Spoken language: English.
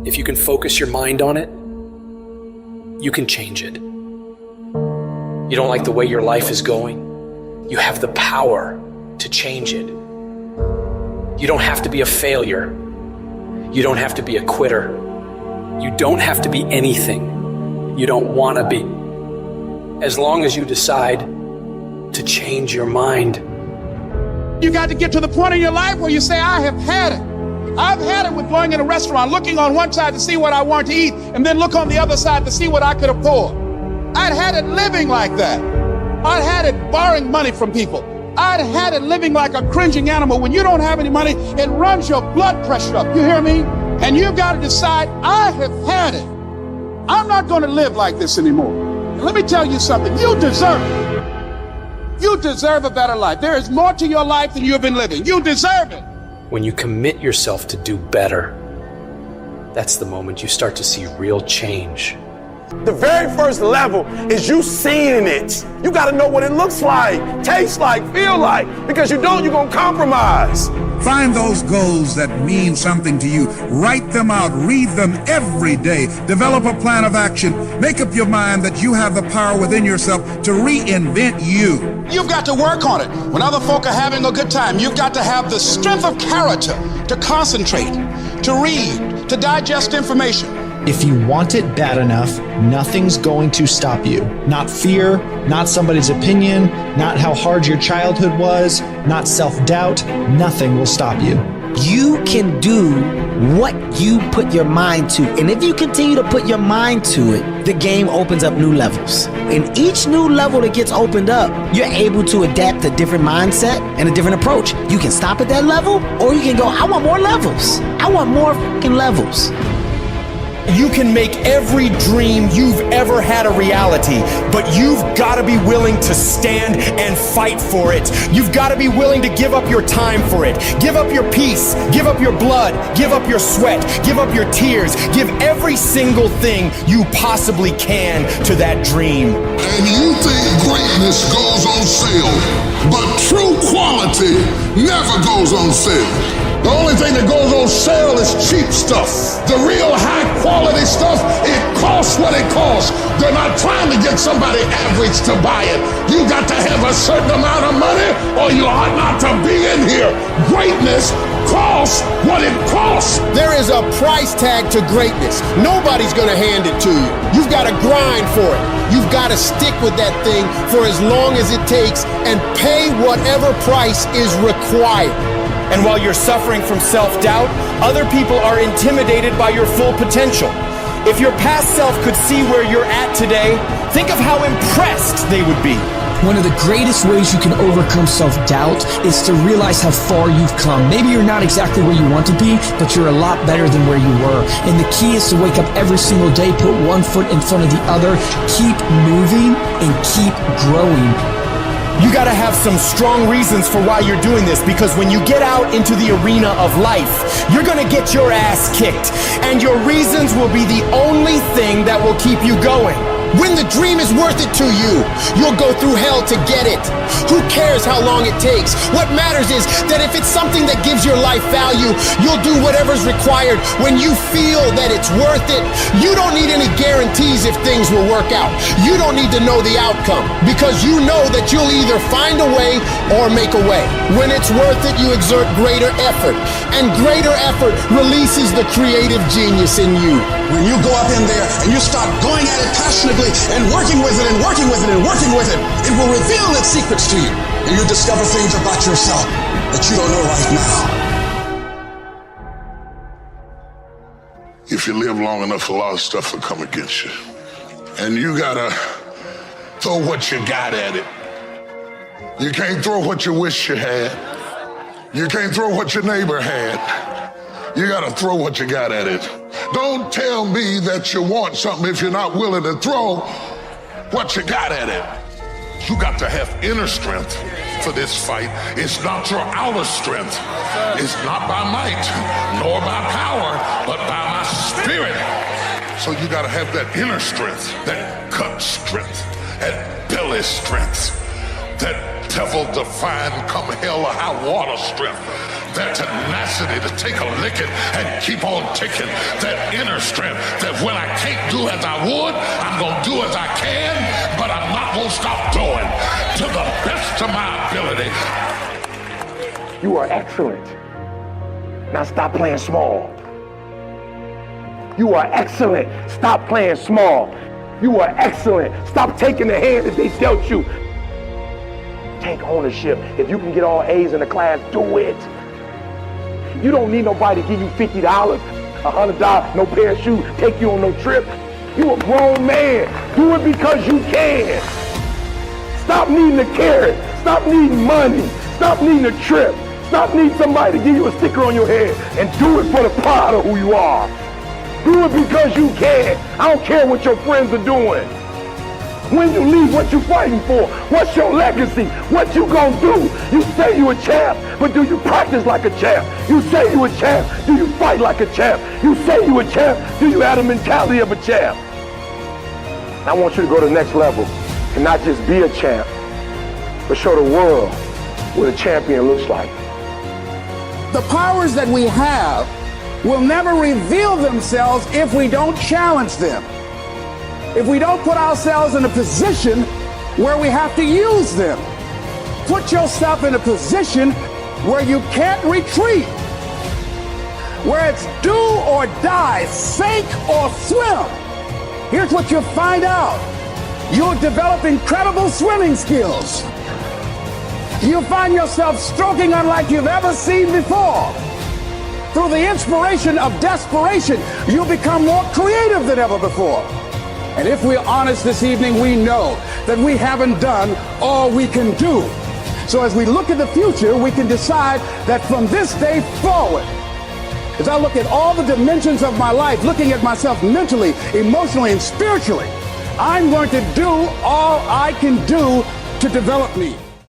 If you can focus your mind on it, you can change it. You don't like the way your life is going? You have the power to change it. You don't have to be a failure. You don't have to be a quitter. You don't have to be anything you don't want to be. As long as you decide to change your mind. You got to get to the point in your life where you say, I have had it. I've had it with going in a restaurant, looking on one side to see what I want to eat, and then look on the other side to see what I could afford. I'd had it living like that. I'd had it borrowing money from people. I'd had it living like a cringing animal. When you don't have any money, it runs your blood pressure up. You hear me? And you've got to decide, I have had it. I'm not going to live like this anymore. And let me tell you something. You deserve it. You deserve a better life. There is more to your life than you've been living. You deserve it. When you commit yourself to do better, that's the moment you start to see real change. The very first level is you seeing it. You got to know what it looks like, tastes like, feel like, because you don't, you're going to compromise. Find those goals that mean something to you. Write them out. Read them every day. Develop a plan of action. Make up your mind that you have the power within yourself to reinvent you. You've got to work on it. When other folk are having a good time, you've got to have the strength of character to concentrate, to read, to digest information. If you want it bad enough, nothing's going to stop you. Not fear, not somebody's opinion, not how hard your childhood was, not self-doubt. Nothing will stop you. You can do what you put your mind to. And if you continue to put your mind to it, the game opens up new levels. And each new level that gets opened up, you're able to adapt a different mindset and a different approach. You can stop at that level, or you can go, I want more levels. I want more fucking levels. You can make every dream you've ever had a reality, but you've got to be willing to stand and fight for it. You've got to be willing to give up your time for it. Give up your peace, give up your blood, give up your sweat, give up your tears, give every single thing you possibly can to that dream. And you think greatness goes on sale, but true quality never goes on sale. The only thing that goes on sale is cheap stuff. The real high quality stuff, it costs what it costs. They're not trying to get somebody average to buy it. You got to have a certain amount of money or you ought not to be in here. Greatness costs what it costs. There is a price tag to greatness. Nobody's gonna hand it to you. You've got to grind for it. You've got to stick with that thing for as long as it takes and pay whatever price is required. And while you're suffering from self-doubt, other people are intimidated by your full potential. If your past self could see where you're at today, think of how impressed they would be. One of the greatest ways you can overcome self-doubt is to realize how far you've come. Maybe you're not exactly where you want to be, but you're a lot better than where you were. And the key is to wake up every single day, put one foot in front of the other, keep moving, and keep growing. You gotta have some strong reasons for why you're doing this, because when you get out into the arena of life, you're gonna get your ass kicked, and your reasons will be the only thing that will keep you going. When the dream is worth it to you, you'll go through hell to get it. Who cares how long it takes? What matters is that if it's something that gives your life value, you'll do whatever's required when you feel that it's worth it. You don't need any guarantees if things will work out. You don't need to know the outcome, because you know that you'll either find a way or make a way. When it's worth it, you exert greater effort, and greater effort releases the creative genius in you. When you go up in there and you start going at it passionately and working with it and working with it and working with it, it will reveal its secrets to you. And you discover things about yourself that you don't know right now. If you live long enough, a lot of stuff will come against you. And you gotta throw what you got at it. You can't throw what you wish you had. You can't throw what your neighbor had. You gotta throw what you got at it. Don't tell me that you want something if you're not willing to throw what you got at it. You got to have inner strength for this fight. It's not your outer strength. It's not by might, nor by power, but by my spirit. So you gotta have that inner strength, that gut strength, that belly strength, that devil-defying come hell or high water strength. that tenacity to take a licking and keep on ticking, that inner strength that when I can't do as I would, I'm going to do as I can, but I'm not going to stop doing to the best of my ability. You are excellent. Now stop playing small. You are excellent. Stop playing small. You are excellent. Stop taking the hand that they dealt you. Take ownership. If you can get all A's in the class, do it. You don't need nobody to give you $50, $100, no pair of shoes, take you on no trip. You a grown man. Do it because you can. Stop needing a carrot. Stop needing money. Stop needing a trip. Stop needing somebody to give you a sticker on your head, and do it for the pride of who you are. Do it because you can. I don't care what your friends are doing. When you leave, what you fighting for? What's your legacy? What you gonna do? You say you a champ, but do you practice like a champ? You say you a champ, do you fight like a champ? You say you a champ, do you have the mentality of a champ? I want you to go to the next level and not just be a champ, but show the world what a champion looks like. The powers that we have will never reveal themselves if we don't challenge them. If we don't put ourselves in a position where we have to use them. Put yourself in a position where you can't retreat, where it's do or die, sink or swim. Here's what you'll find out. You'll develop incredible swimming skills. You'll find yourself stroking unlike you've ever seen before. Through the inspiration of desperation, you'll become more creative than ever before. And if we're honest this evening, we know that we haven't done all we can do. So as we look at the future, we can decide that from this day forward, as I look at all the dimensions of my life, looking at myself mentally, emotionally, and spiritually, I'm going to do all I can do to develop me.